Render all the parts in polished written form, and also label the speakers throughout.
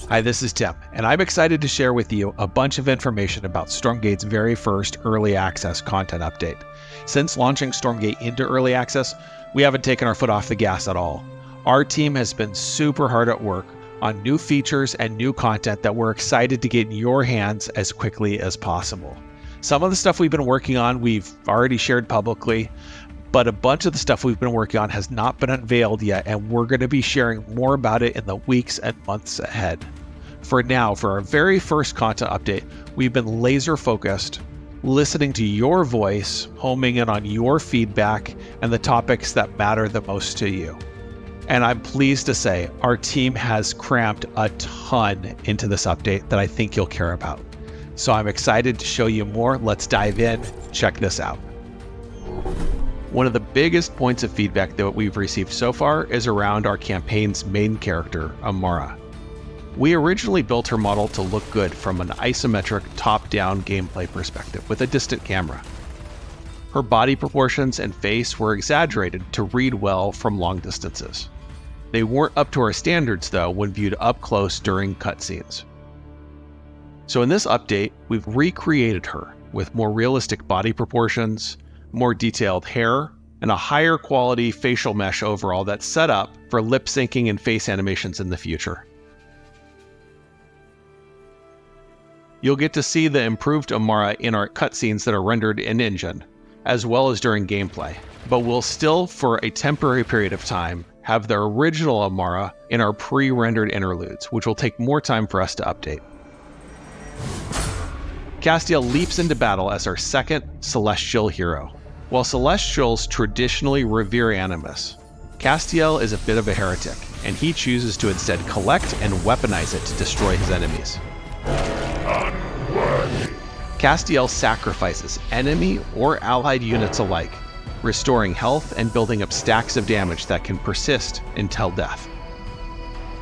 Speaker 1: Hi, this is Tim, and I'm excited to share with you a bunch of information about Stormgate's very first early access content update. Since launching Stormgate into early access, we haven't taken our foot off the gas at all. Our team has been super hard at work on new features and new content that we're excited to get in your hands as quickly as possible. Some of the stuff we've been working on, we've already shared publicly, but a bunch of the stuff we've been working on has not been unveiled yet, and we're going to be sharing more about it in the weeks and months ahead. For now, for our very first content update, we've been laser focused, listening to your voice, homing in on your feedback and the topics that matter the most to you. And I'm pleased to say our team has crammed a ton into this update that I think you'll care about. So I'm excited to show you more. Let's dive in. Check this out. One of the biggest points of feedback that we've received so far is around our campaign's main character, Amara. We originally built her model to look good from an isometric top-down gameplay perspective with a distant camera. Her body proportions and face were exaggerated to read well from long distances. They weren't up to our standards though when viewed up close during cutscenes. So in this update, we've recreated her with more realistic body proportions, more detailed hair, and a higher quality facial mesh overall that's set up for lip syncing and face animations in the future. You'll get to see the improved Amara in our cutscenes that are rendered in engine, as well as during gameplay, but we'll still, for a temporary period of time, have the original Amara in our pre-rendered interludes, which will take more time for us to update. Castiel leaps into battle as our second celestial hero. While celestials traditionally revere Animus, Castiel is a bit of a heretic, and he chooses to instead collect and weaponize it to destroy his enemies. Castiel sacrifices enemy or allied units alike, restoring health and building up stacks of damage that can persist until death.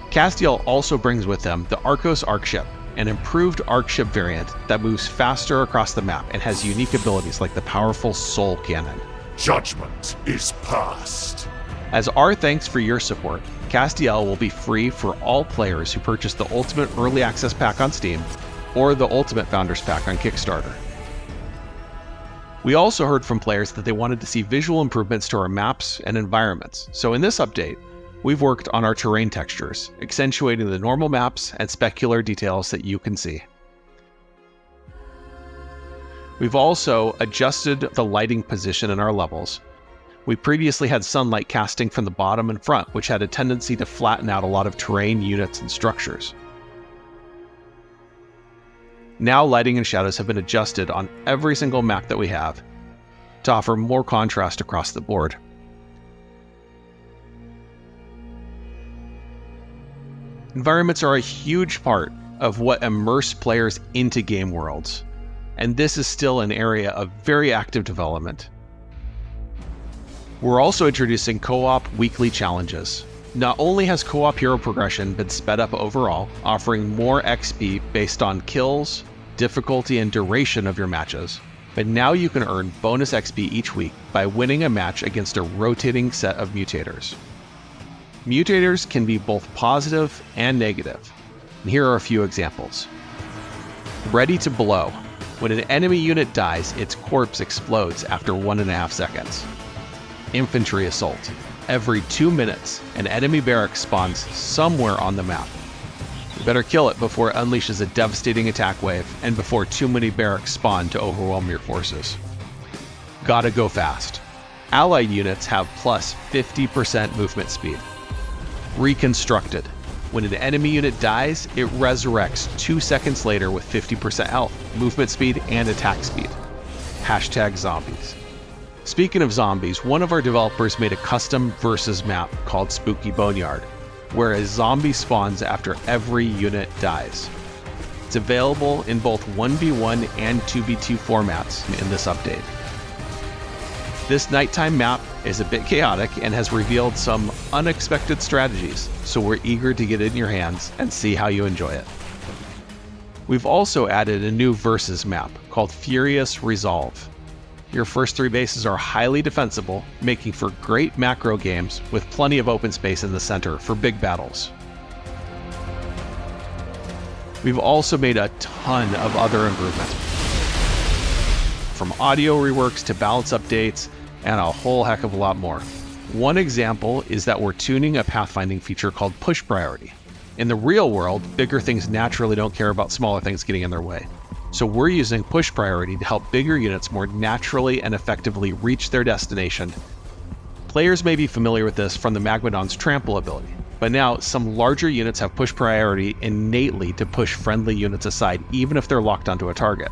Speaker 1: Castiel also brings with him the Arcos Arcship, an improved Arcship variant that moves faster across the map and has unique abilities like the powerful Soul Cannon.
Speaker 2: Judgment is passed.
Speaker 1: As our thanks for your support, Castiel will be free for all players who purchase the Ultimate Early Access Pack on Steam or the Ultimate Founders Pack on Kickstarter. We also heard from players that they wanted to see visual improvements to our maps and environments, so in this update, we've worked on our terrain textures, accentuating the normal maps and specular details that you can see. We've also adjusted the lighting position in our levels. We previously had sunlight casting from the bottom and front, which had a tendency to flatten out a lot of terrain, units, and structures. Now lighting and shadows have been adjusted on every single map that we have to offer more contrast across the board. Environments are a huge part of what immerse players into game worlds, and this is still an area of very active development. We're also introducing co-op weekly challenges. Not only has co-op hero progression been sped up overall, offering more XP based on kills, difficulty, and duration of your matches, but now you can earn bonus XP each week by winning a match against a rotating set of mutators. Mutators can be both positive and negative, and here are a few examples. Ready to Blow. When an enemy unit dies, its corpse explodes after 1.5 seconds. Infantry Assault. Every 2 minutes, an enemy barrack spawns somewhere on the map. You better kill it before it unleashes a devastating attack wave and before too many barracks spawn to overwhelm your forces. Gotta Go Fast. Allied units have plus 50% movement speed. Reconstructed. When an enemy unit dies, it resurrects 2 seconds later with 50% health, movement speed, and attack speed. #zombies. Speaking of zombies, one of our developers made a custom versus map called Spooky Boneyard, where a zombie spawns after every unit dies. It's available in both 1v1 and 2v2 formats in this update. This nighttime map is a bit chaotic and has revealed some unexpected strategies, so we're eager to get it in your hands and see how you enjoy it. We've also added a new versus map called Furious Resolve. Your first 3 bases are highly defensible, making for great macro games with plenty of open space in the center for big battles. We've also made a ton of other improvements, from audio reworks to balance updates, and a whole heck of a lot more. One example is that we're tuning a pathfinding feature called push priority. In the real world, bigger things naturally don't care about smaller things getting in their way. So we're using push priority to help bigger units more naturally and effectively reach their destination. Players may be familiar with this from the Magmadon's trample ability, but now some larger units have push priority innately to push friendly units aside, even if they're locked onto a target.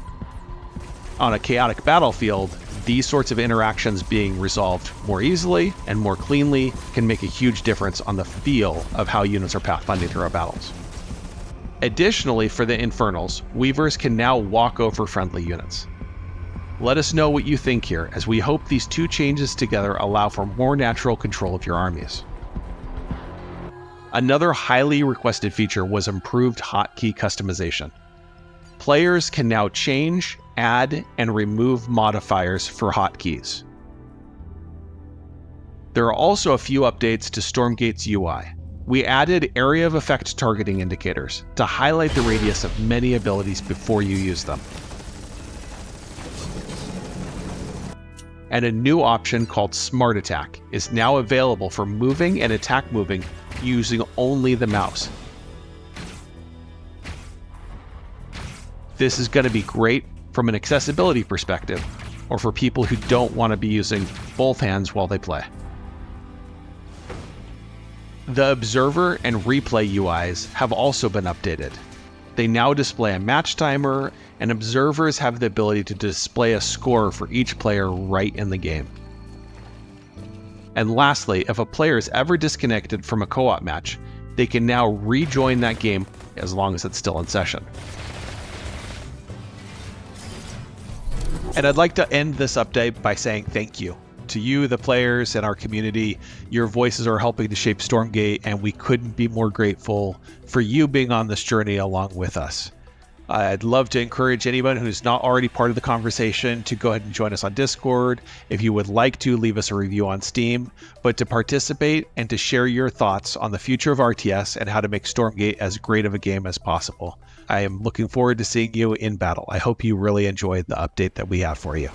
Speaker 1: On a chaotic battlefield, these sorts of interactions being resolved more easily and more cleanly can make a huge difference on the feel of how units are pathfinding through our battles. Additionally, for the Infernals, Weavers can now walk over friendly units. Let us know what you think here, as we hope these two changes together allow for more natural control of your armies. Another highly requested feature was improved hotkey customization. Players can now change, add, and remove modifiers for hotkeys. There are also a few updates to Stormgate's UI. We added area of effect targeting indicators to highlight the radius of many abilities before you use them. And a new option called Smart Attack is now available for moving and attack moving using only the mouse. This is going to be great from an accessibility perspective, or for people who don't want to be using both hands while they play. The Observer and Replay UIs have also been updated. They now display a match timer, and observers have the ability to display a score for each player right in the game. And lastly, if a player is ever disconnected from a co-op match, they can now rejoin that game as long as it's still in session. And I'd like to end this update by saying thank you to you, the players, and our community. Your voices are helping to shape Stormgate, and we couldn't be more grateful for you being on this journey along with us. I'd love to encourage anyone who's not already part of the conversation to go ahead and join us on Discord. If you would like to, leave us a review on Steam, but to participate and to share your thoughts on the future of RTS and how to make Stormgate as great of a game as possible. I am looking forward to seeing you in battle. I hope you really enjoyed the update that we have for you.